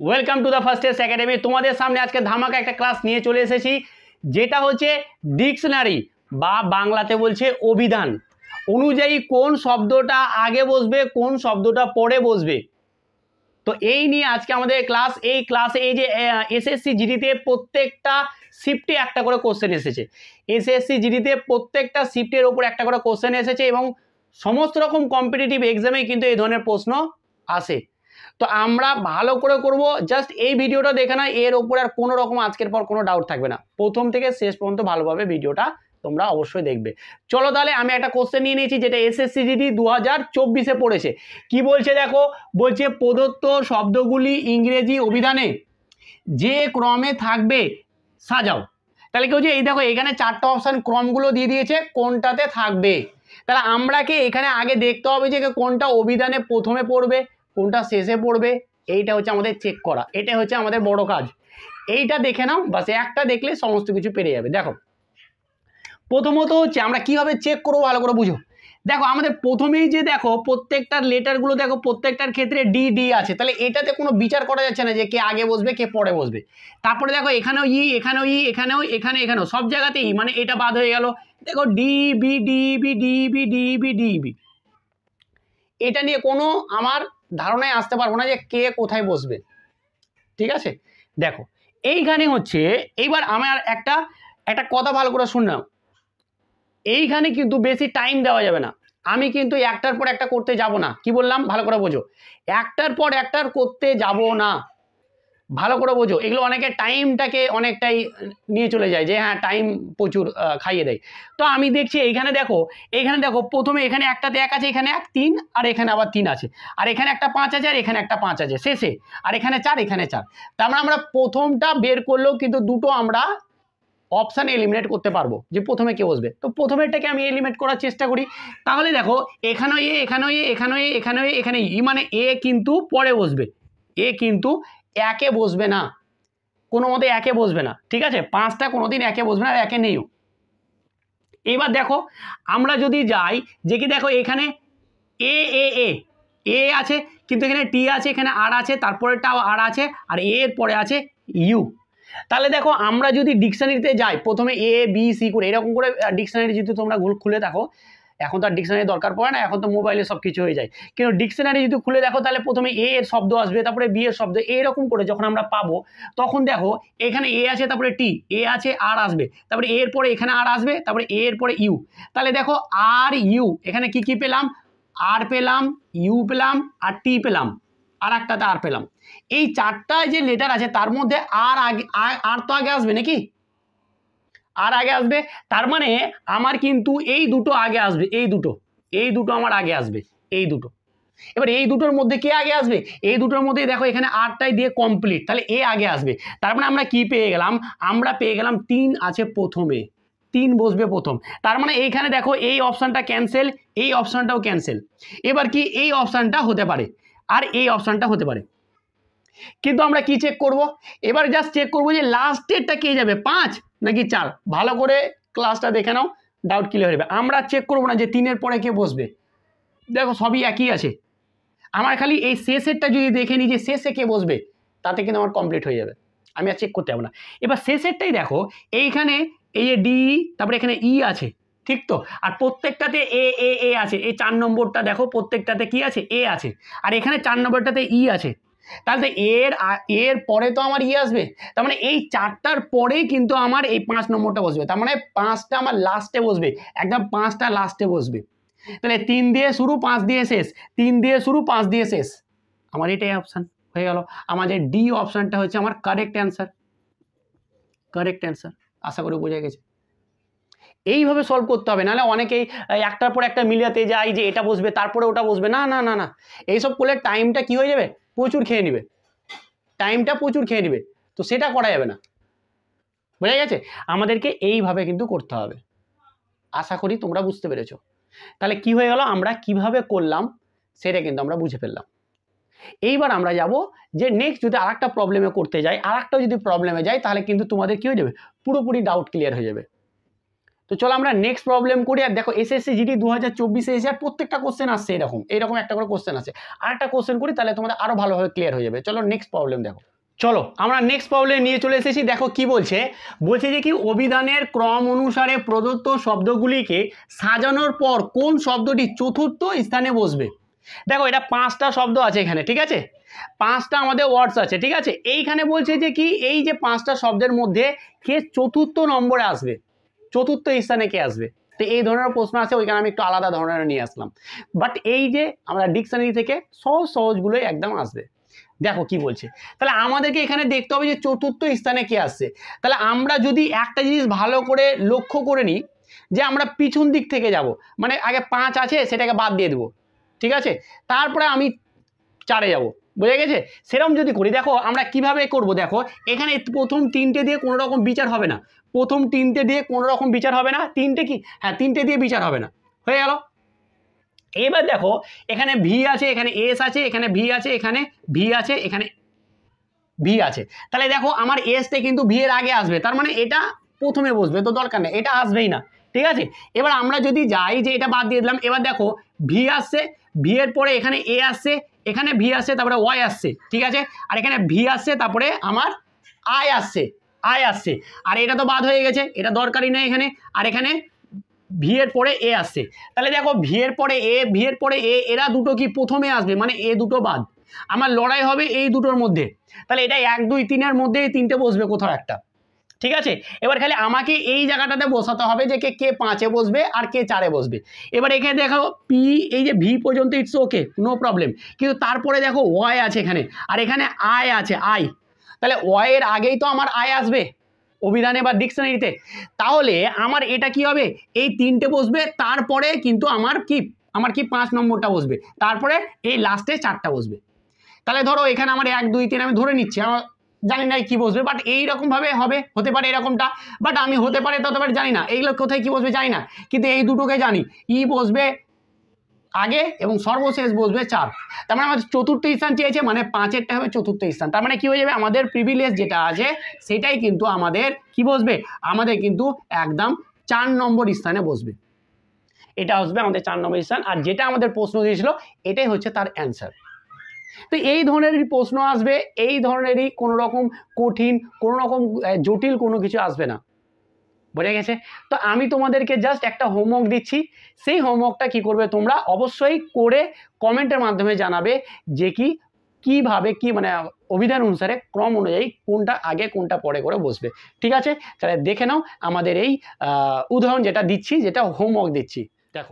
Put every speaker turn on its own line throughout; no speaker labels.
Welcome to the first S academy. তোমাদের সামনে আজকে ধামাকা একটা ক্লাস নিয়ে চলে এসেছি, যেটা হচ্ছে ডিকশনারি বা বাংলাতে বলছে অভিধান অনুযায়ী কোন শব্দটা আগে বসবে, কোন শব্দটা পরে বসবে। তো এই নিয়ে আজকে আমাদের ক্লাস। এই ক্লাসে এই যে এসএসসি জিডিতে প্রত্যেকটা শিফটে একটা করে কোশ্চেন এসেছে। এসএসসি জিডিতে প্রত্যেকটা শিফটের ওপর একটা করে কোশ্চেন এসেছে এবং সমস্ত রকম কম্পিটিটিভ এক্সামে কিন্তু এই ধরনের প্রশ্ন আসে। তো আমরা ভালো করে করব, জাস্ট এই ভিডিওটা দেখে না, এর ওপর আর কোনো রকম আজকের পর কোনো ডাউট থাকবে না। প্রথম থেকে শেষ পর্যন্ত ভালোভাবে ভিডিওটা তোমরা অবশ্যই দেখবে। চলো তাহলে আমি একটা কোশ্চেন নিয়ে নিয়েছি, যেটা এসএসসি জিডি 2024-এ পড়েছে। কি বলছে দেখো, বলছে প্রদত্ত শব্দগুলি ইংরেজি অভিধানে যে ক্রমে থাকবে সাজাও। তাহলে কি হচ্ছে, এই দেখো এখানে চারটা অপশান ক্রমগুলো দিয়ে দিয়েছে কোনটাতে থাকবে। তাহলে আমরাকে এখানে আগে দেখতে হবে যে কোনটা অভিধানে প্রথমে পড়বে, কোনটা শেষে পড়বে। এইটা হচ্ছে আমাদের চেক করা, এটা হচ্ছে আমাদের বড় কাজ। এইটা দেখে নাও, বাস একটা দেখলে সমস্ত কিছু পেরে যাবে। দেখো প্রথমত হচ্ছে আমরা কিভাবে চেক করবো ভালো করে বুঝো। দেখো আমাদের প্রথমেই যে দেখো প্রত্যেকটার লেটারগুলো দেখো, প্রত্যেকটার ক্ষেত্রে ডি ডি আছে। তাহলে এটাতে কোনো বিচার করা যাচ্ছে না যে কে আগে বসবে কে পরে বসবে। তারপরে দেখো এখানেও ই, এখানেও ই, এখানেও এখানেও সব জায়গাতেই, মানে এটা বাদ হয়ে গেল। দেখো D B D B D B D B D B, এটা নিয়ে কোনো আমার ধারণায় আসতে পারবো না যে কে কোথায় বসবে। ঠিক আছে, দেখো এইখানে হচ্ছে, এইবার আমার একটা কথা ভালো করে শুনলাম। এইখানে কিন্তু বেশি টাইম দেওয়া যাবে না। আমি কিন্তু একটার পর একটা করতে যাব না। কি বললাম ভালো করে বোঝো, একটার পর একটার করতে যাব না, ভালো করে বোঝো। এগুলো অনেকে টাইমটাকে অনেকটাই নিয়ে চলে যায় যে হ্যাঁ টাইম প্রচুর খাইয়ে দেয়। তো আমি দেখছি এইখানে দেখো, প্রথমে এখানে একটাতে 1 আছে, এখানে 1 3, আর এখানে আবার 3 আছে, আর এখানে একটা 5 আছে, আর এখানে একটা 5 আছে শেষে, আর এখানে 4, এখানে 4। তার মানে আমরা প্রথমটা বের করলেও কিন্তু দুটো আমরা অপশান এলিমিনেট করতে পারবো যে প্রথমে কে বসবে। তো প্রথমেরটাকে আমি এলিমিনেট করার চেষ্টা করি। তাহলে দেখো এখানেও এ, এখানেও এ, এখানেও এ, এখানেও এ, এখানে ই, মানে এ কিন্তু পরে বসবে, এ কিন্তু একে বসবে না, কোনো মতে একে বসবে না। ঠিক আছে, 5টা কোনোদিন একে বসবে না, আর একে নেইও। এবার দেখো আমরা যদি যাই যে কি দেখো এখানে এ এ এ এ আছে, কিন্তু এখানে টি আছে, এখানে আর আছে, তারপরেরটাও আর আছে, আর এর পরে আছে ইউ। তাহলে দেখো আমরা যদি ডিকশনারিতে যাই, প্রথমে এ বি সি করে এরকম করে ডিকশনারি যদি তোমরা খুলে দেখো, এখন তো আর ডিকশনারি দরকার পড়ে না, এখন তো মোবাইলে সব কিছু হয়ে যায়। কিন্তু ডিকশনারি যদি খুলে দেখো, তাহলে প্রথমে এ এর শব্দ আসবে, তারপরে বি এর শব্দ, এরকম করে যখন আমরা পাবো তখন দেখো এখানে এ আছে, তারপরে টি, এ আছে, আর আসবে, তারপরে এর পরে এখানে আর আসবে, তারপরে এর পরে ইউ। তাহলে দেখো আর ইউ, এখানে কি কি পেলাম, আর পেলাম, ইউ পেলাম, আর টি পেলাম, আর একটাতে আর পেলাম। এই চারটায় যে লেটার আছে তার মধ্যে আর আগে, আর তো আগে আসবে নাকি, আর আগে আসবে। তার মানে আমার কিন্তু এই দুটো আগে আসবে, এই দুটো আমার আগে আসবে, এই দুটো। এবার এই দুটোর মধ্যে কে আগে আসবে, এই দুটোর মধ্যে দেখো এখানে আরটাই দিয়ে কমপ্লিট, তাহলে এ আগে আসবে। তার মানে আমরা কি পেয়ে গেলাম, আমরা পেয়ে গেলাম 3 আছে প্রথমে, 3 বসবে প্রথম। তার মানে এইখানে দেখো এই অপশানটা ক্যান্সেল, এই অপশানটাও ক্যান্সেল। এবার কি এই অপশানটা হতে পারে, আর এই অপশানটা হতে পারে। কিন্তু আমরা কি চেক করব, এবার জাস্ট চেক করব যে লাস্টেরটা কে যাবে, 5 নাকি 4। ভালো করে ক্লাসটা দেখে নাও, ডাউট ক্লিয়ার হয়ে যাবে। আমরা চেক করব না যে 3-এর পরে কে বসবে, দেখো সবই একই আছে। আমার খালি এই শেষেরটা যদি দেখে নিই যে শেষে কে বসবে, তাতে কিন্তু আমার কমপ্লিট হয়ে যাবে, আমি আর চেক করতে হবে না। এবার শেষেরটাই দেখো, এইখানে এই যে ডি, তারপরে এখানে ই আছে, ঠিক তো, আর প্রত্যেকটাতে এ এ এ আছে। এই 4 নম্বরটা দেখো প্রত্যেকটাতে কি আছে, এ আছে, আর এখানে 4 নম্বরটাতে ই আছে। তাহলে এর পরে তো আমার ই আসবে, তার মানে এই 4টার পরেই কিন্তু আমার এই 5 নম্বরটা বসবে। তার মানে 5টা আমার লাস্টে বসবে, একদম 5টা লাস্টে বসবে। তাহলে 3 দিয়ে শুরু 5 দিয়ে শেষ, 3 দিয়ে শুরু 5 দিয়ে শেষ, আমার এটাই অপশান হয়ে গেল। আমাদের ডি অপশানটা হচ্ছে আমার কারেক্ট অ্যান্সার, কারেক্ট অ্যান্সার। আশা করি বোঝা গেছে। এইভাবে সলভ করতে হবে, নাহলে অনেকেই একটার পর একটা মিলাতে যায় যে এটা বসবে তারপরে ওটা বসবে, না না না না, এইসব করলে টাইমটা কি হয়ে যাবে, প্রচুর খেয়ে নেবে, টাইমটা প্রচুর খেয়ে নেবে। তো সেটা করা যাবে না, বোঝা গেছে। আমাদেরকে এইভাবে কিন্তু করতে হবে। আশা করি তোমরা বুঝতে পেরেছো। তাহলে কি হয়ে গেল, আমরা কিভাবে করলাম সেটা কিন্তু আমরা বুঝে ফেললাম। এইবার আমরা যাব যে নেক্সট যদি আরেকটা প্রবলেমে করতে যাই, আরেকটা যদি প্রবলেমে যাই, তাহলে কিন্তু তোমাদের কি হয়ে যাবে, পুরোপুরি ডাউট ক্লিয়ার হয়ে যাবে। তো চলো আমরা নেক্সট প্রবলেম করি। আর দেখো এসএসসি জিডি 2024 এসে আর প্রত্যেকটা কোশ্চেন আসছে এরকম একটা করে কোশ্চেন আছে। আর একটা কোশ্চেন করি তাহলে তোমাদের আরো ভালোভাবে ক্লিয়ার হয়ে যাবে। চলো নেক্সট প্রবলেম দেখো। চলো আমরা নেক্সট প্রবলেম নিয়ে চলে এসেছি। দেখো কি বলছে যে কি অভিধানের ক্রম অনুসারে প্রদত্ত শব্দগুলিকে সাজানোর পর কোন শব্দটি চতুর্থ স্থানে বসবে। দেখো এটা 5টা শব্দ আছে এখানে, ঠিক আছে, 5টা আমাদের ওয়ার্ডস আছে, ঠিক আছে। এইখানে বলছে যে কি এই যে 5টা শব্দের মধ্যে কে চতুর্থ নম্বরে আসবে, চতুর্থ স্থানে কে আসবে। তো এই ধরনের প্রশ্ন আছে, ওইখানে আমি একটু আলাদা ধরনের নিয়ে আসলাম। বাট এই যে আমরা ডিকশনারি থেকে সহজগুলোই একদম আসবে। দেখো কি বলছে, তাহলে আমাদেরকে এখানে দেখতে হবে যে চতুর্থ স্থানে কে আসছে। তাহলে আমরা যদি একটা জিনিস ভালো করে লক্ষ্য করে নিই যে আমরা পিছন দিক থেকে যাব, মানে আগে 5 আছে সেটাকে বাদ দিয়ে দেবো, ঠিক আছে, তারপরে আমি 4-এ যাব, বোঝা গেছে। সেরকম যদি করি, দেখো আমরা কিভাবে করব। দেখো এখানে প্রথম 3টে দিয়ে কোনো রকম বিচার হবে না, প্রথম 3টে দিয়ে কোনো রকম বিচার হবে না, 3টে কি, হ্যাঁ 3টে দিয়ে বিচার হবে না, হয়ে গেল। এবার দেখো এখানে ভি আছে, এখানে এস আছে, এখানে ভি আছে, এখানে ভি আছে, এখানে ভি আছে। তাহলে দেখো আমার এসটা কিন্তু ভি এর আগে আসবে, তার মানে এটা প্রথমে বসবে, তো দরকার নেই, এটা আসবেই না, ঠিক আছে। এবার আমরা যদি যাই যে এটা বাদ দিয়ে দিলাম, এবার দেখো ভি আসছে, ভি এর পরে এখানে এ আসছে, এখানে ভি আসছে, তারপরে ওয়াই আসছে, ঠিক আছে, আর এখানে ভি আসছে, তারপরে আমার আই আসছে, আর এটা তো বাদ হয়ে গেছে, এটা দরকারই নেই এখানে। আর এখানে ভি এর পরে এ আসছে, তাহলে দেখো ভি এর পরে এ, ভি এর পরে এ, এরা দুটো কি প্রথমে আসবে, মানে এ দুটো বাদ, আমার লড়াই হবে এই দুটোর মধ্যে। তাহলে এটা 1, 2, 3-এর মধ্যে এই 3টে বসবে কোথাও একটা, ঠিক আছে। এবার খালি আমাকে এই জায়গাটাতে বসাতে হবে যে কে 5-এ বসবে আর কে 4-এ বসবে। এবার এখানে দেখো পি, এই যে ভি পর্যন্ত ইটস ওকে, নো প্রবলেম, কিন্তু তারপরে দেখো ওয়াই আছে এখানে, আর এখানে আই আছে, আই, তাহলে ওয়াই এর আগেই তো আমার আই আসবে অভিধানে বা ডিকশনারিতে। তাহলে আমার এটা কি হবে, এই 3টে বসবে, তারপরে কিন্তু আমার কি 5 নম্বরটা বসবে, তারপরে এই লাস্টে 4টা বসবে। তাহলে ধরো এখানে আমার 1, 2, 3 আমি ধরে নিচ্ছি, আমার জানি না কি বসবে, বাট এইরকমভাবে হবে, হতে পারে এরকমটা, বাট আমি হতে পারে ততবার জানি না, এইগুলো কোথায় কি বসবে জানি না, কিন্তু এই দুটোকে জানি, ই বসবে আগে এবং সর্বশেষ বসবে 4। তার মানে আমাদের চতুর্থ স্থান চেয়েছে, মানে 5-এরটা হবে চতুর্থ স্থান। তার মানে কি হয়ে যাবে, আমাদের প্রিভিলেজ যেটা আছে সেটাই কিন্তু আমাদের কি বসবে, আমাদের কিন্তু একদম 4 নম্বর স্থানে বসবে, এটা আসবে আমাদের 4 নম্বর স্থান। আর যেটা আমাদের প্রশ্ন দিয়েছিল এটাই হচ্ছে তার অ্যান্সার। তো এই ধরনেরই প্রশ্ন আসবে, এই ধরনেরই কোনো রকম কঠিন, কোনো রকম জটিল কোনো কিছু আসবে না, বোঝা গেছে। তো আমি তোমাদেরকে জাস্ট একটা হোমওয়ার্ক দিচ্ছি, সেই হোমওয়ার্কটা কি করবে তোমরা অবশ্যই করে কমেন্টের মাধ্যমে জানাবে যে কিভাবে কি মানে অভিধান অনুসারে ক্রম অনুযায়ী কোনটা আগে কোনটা পরে করে বসবে, ঠিক আছে। তাহলে দেখে নাও আমাদের এই উদাহরণ যেটা দিচ্ছি, যেটা হোমওয়ার্ক দিচ্ছি।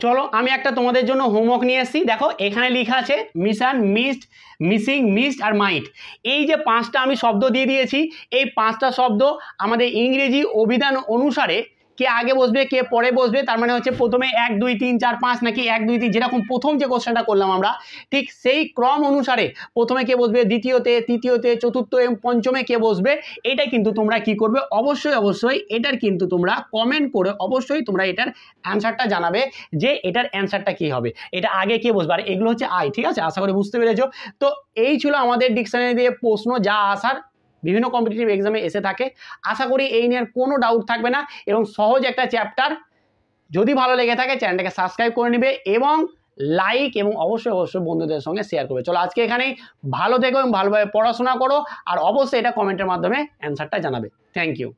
চলো আমি একটা তোমাদের জন্য হোমওয়ার্ক নিয়ে এসেছি। দেখো এখানে লেখা আছে মিশন, মিসড, মিসিং, মিসড আর মাইট। এই যে 5টা আমি শব্দ দিয়ে দিয়েছি, এই 5টা শব্দ আমাদের ইংরেজি অভিধান অনুসারে কে আগে বসবে কে পরে বসবে, তার মানে হচ্ছে প্রথমে 1, 2, 3, 4, 5 নাকি 1, 2, 3, যেরকম প্রথম যে কোশ্চেনটা করলাম আমরা, ঠিক সেই ক্রম অনুসারে প্রথমে কে বসবে, দ্বিতীয়তে, তৃতীয়তে, চতুর্থ এবং পঞ্চমে কে বসবে। এটা কিন্তু তোমরা কি করবে, অবশ্যই এটার কিন্তু তোমরা কমেন্ট করে অবশ্যই তোমরা এটার অ্যান্সারটা জানাবে যে এটার অ্যান্সারটা কি হবে, এটা আগে কে বসবে। আর এগুলো হচ্ছে আই, ঠিক আছে, আশা করি বুঝতে পেরেছো। তো এই ছিল আমাদের ডিকশনারি দিয়ে প্রশ্ন যা আসার বিভিন্ন কম্পিটিটিভ এক্সামে এসে থাকে। আশা করি এই নিয়ে কোনো ডাউট থাকবে না এবং সহজ একটা চ্যাপ্টার। যদি ভালো লেগে থাকে চ্যানেলটাকে সাবস্ক্রাইব করে নেবে এবং লাইক এবং অবশ্যই বন্ধুদের সঙ্গে শেয়ার করবে। চলো আজকে এখানেই, ভালো থেকো এবং ভালোভাবে পড়াশোনা করো, আর অবশ্যই এটা কমেন্টের মাধ্যমে অ্যান্সারটা জানাবে। Thank you.